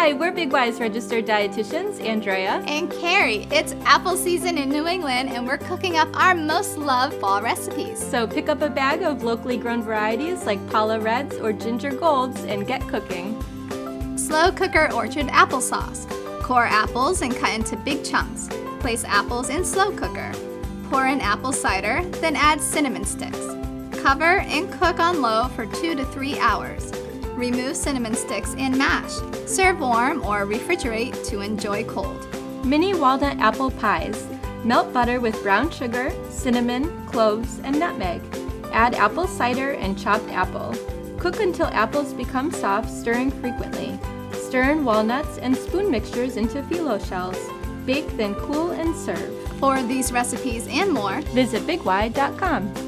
Hi, we're Big Y's registered dietitians, Andrea and Carrie. It's apple season in New England, and we're cooking up our most loved fall recipes. So pick up a bag of locally grown varieties like Paula Reds or Ginger Golds and get cooking. Slow Cooker Orchard Applesauce. Core apples and cut into big chunks. Place apples in slow cooker. Pour in apple cider, then add cinnamon sticks. Cover and cook on low for 2 to 3 hours. Remove cinnamon sticks and mash. Serve warm or refrigerate to enjoy cold. Mini Walnut Apple Pies. Melt butter with brown sugar, cinnamon, cloves, and nutmeg. Add apple cider and chopped apple. Cook until apples become soft, stirring frequently. Stir in walnuts and spoon mixtures into phyllo shells. Bake, then cool and serve. For these recipes and more, visit BigY.com.